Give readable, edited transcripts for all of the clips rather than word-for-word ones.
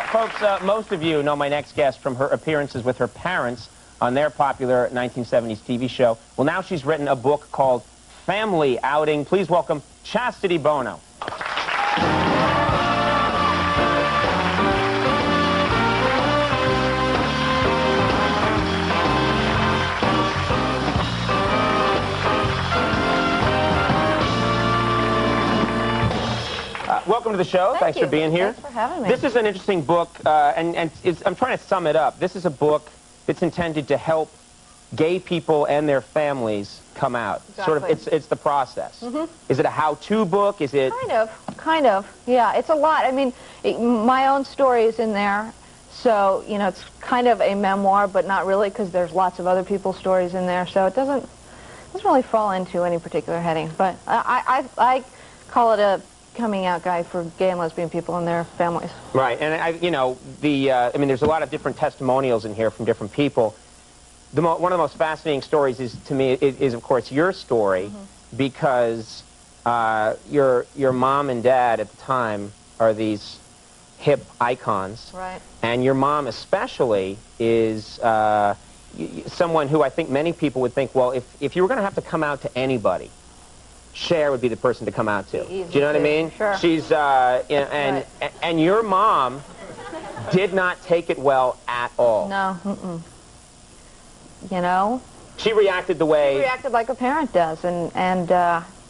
Folks, most of you know my next guest from her appearances with her parents on their popular 1970s TV show. Well, now she's written a book called Family Outing. Please welcome Chastity Bono. Welcome to the show. Thanks for being here. Thanks for having me. This is an interesting book, and I'm trying to sum it up. This is a book that's intended to help gay people and their families come out. Exactly. Sort of, it's the process. Is it a how-to book? Is it Kind of. Yeah, it's a lot. I mean, my own story is in there, so you know, it's kind of a memoir, but not really, because there's lots of other people's stories in there. So it doesn't really fall into any particular heading. But I call it a coming out guide for gay and lesbian people and their families. Right, and you know, I mean, there's a lot of different testimonials in here from different people. One of the most fascinating stories to me is of course your story, because your mom and dad at the time are these hip icons, right? And your mom especially is someone who I think many people would think, well, if you were going to have to come out to anybody, Cher would be the person to come out to. Do you know what I mean? Sure. She's and your mom did not take it well at all. No. You know, she reacted the way she reacted like a parent does, and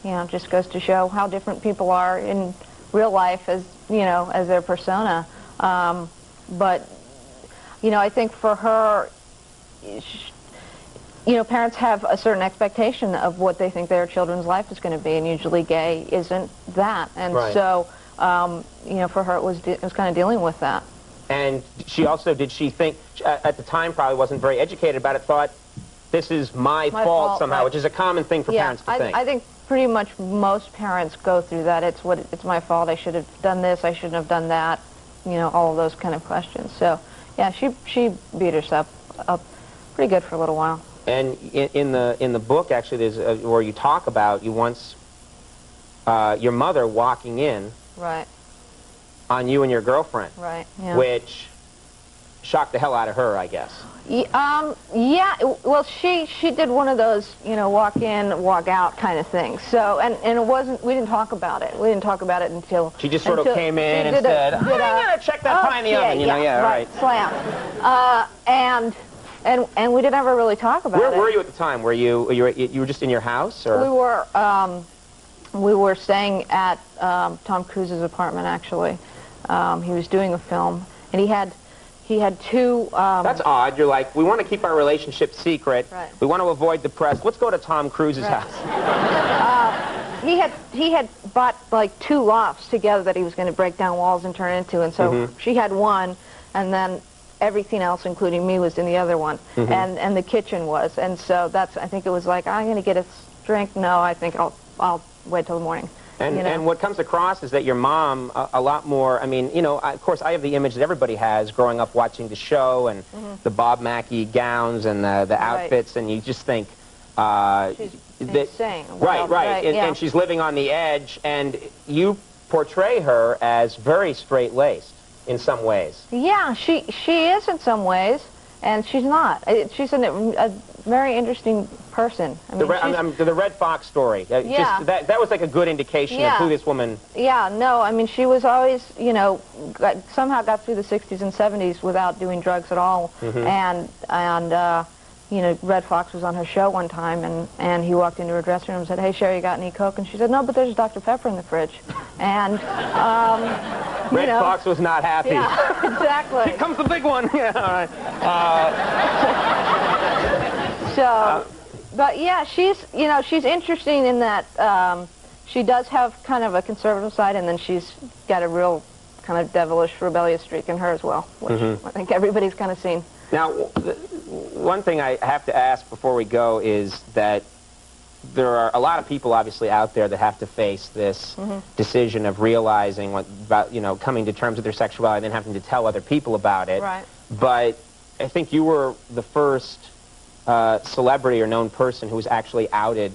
you know, just goes to show how different people are in real life as as their persona. But you know, I think for her, parents have a certain expectation of what they think their children's life is going to be, and usually gay isn't that. And so, for her, it was kind of dealing with that. And did she think, at the time probably wasn't very educated about it, thought, this is my fault somehow, which is a common thing for parents to think. I think pretty much most parents go through that. It's my fault, I should have done this, I shouldn't have done that, all of those kind of questions. So, yeah, she beat herself up pretty good for a little while. And in the book, actually, there's where you talk about your mother walking in on you and your girlfriend, which shocked the hell out of her, I guess. Yeah, well, she did one of those, walk in, walk out kind of things. So, and it wasn't, we didn't talk about it. We didn't talk about it until... She just sort of came in and said, I'm going to check that pie in the oven, right. Slam. And we didn't ever really talk about it. Where were you at the time? You were just in your house, or? We were staying at Tom Cruise's apartment, actually. He was doing a film, and he had two... That's odd. You're like, we want to keep our relationship secret. Right. We want to avoid the press. Let's go to Tom Cruise's house. He had bought like 2 lofts together that he was going to break down walls and turn into, and so she had one, and then everything else, including me, was in the other one, and the kitchen was, and so I think it was like, I'm going to get a drink. No, I think I'll wait till the morning. And what comes across is that your mom, a lot more, I mean, of course, I have the image that everybody has growing up watching the show and the Bob Mackie gowns and the outfits, and you just think... she's insane. Right. And she's living on the edge, and you portray her as very straight-laced in some ways. Yeah, she is in some ways, and she's not. She's a very interesting person. I mean, the Red Fox story. That was like a good indication of who this woman... Yeah, no, I mean, she was always, somehow got through the 60s and 70s without doing drugs at all. And Red Fox was on her show one time, and he walked into her dressing room and said, "Hey, Sherry, you got any Coke?" And she said, "No, but there's Dr. Pepper in the fridge." And, Red Fox was not happy. Yeah, exactly. Here comes the big one. Yeah, all right. But yeah, she's interesting in that she does have kind of a conservative side, and then she's got a real kind of devilish, rebellious streak in her as well, which I think everybody's kind of seen. Now, one thing I have to ask before we go is that there are a lot of people, obviously, out there that have to face this decision of realizing coming to terms with their sexuality and then having to tell other people about it. Right. But I think you were the first celebrity or known person who was actually outed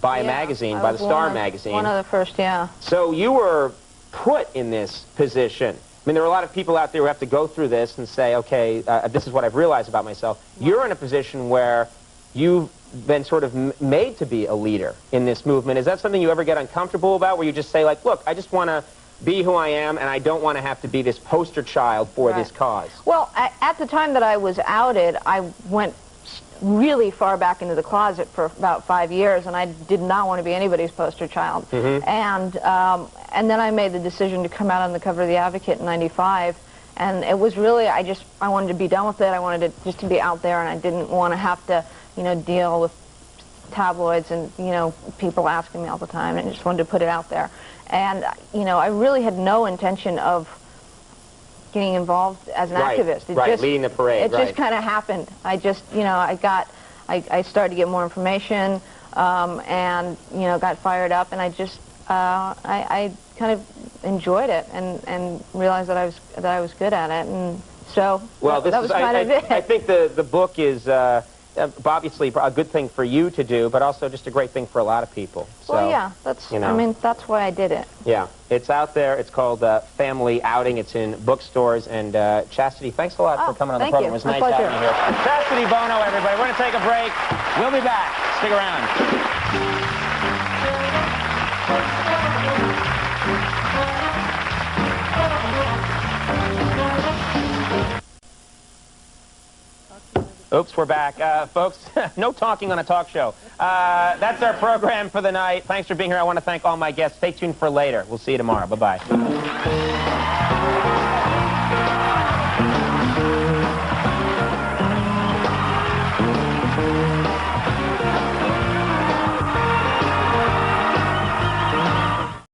by a magazine, by the Star magazine. One of the first, yeah. So you were put in this position mean, there are a lot of people out there who have to go through this and say, okay, this is what I've realized about myself. Yeah. You're in a position where you've been sort of made to be a leader in this movement. Is that something you ever get uncomfortable about, where you just say, like, look, I just want to be who I am, and I don't want to have to be this poster child for this cause? Well, at the time that I was outed, I went really far back into the closet for about 5 years, and I did not want to be anybody's poster child. And then I made the decision to come out on the cover of The Advocate in '95, and it was really, I wanted to be done with it. I wanted to just to be out there, and I didn't want to have to, deal with tabloids and, people asking me all the time, and I just wanted to put it out there. And, I really had no intention of getting involved as an activist. It leading the parade. It just kind of happened. I just, I started to get more information, and, got fired up, and I just, I kind of enjoyed it and realized that I was good at it, and so that was kind of it. I think the book is obviously a good thing for you to do, but also just a great thing for a lot of people. So, well, yeah, that's, I mean, that's why I did it. Yeah, it's out there. It's called Family Outing. It's in bookstores. And Chastity, thanks a lot for coming on the program. It was nice having you here. Chastity Bono, everybody. We're going to take a break. We'll be back. Stick around. Oops, we're back. Folks, no talking on a talk show. That's our program for the night. Thanks for being here. I want to thank all my guests. Stay tuned for later. We'll see you tomorrow. Bye-bye.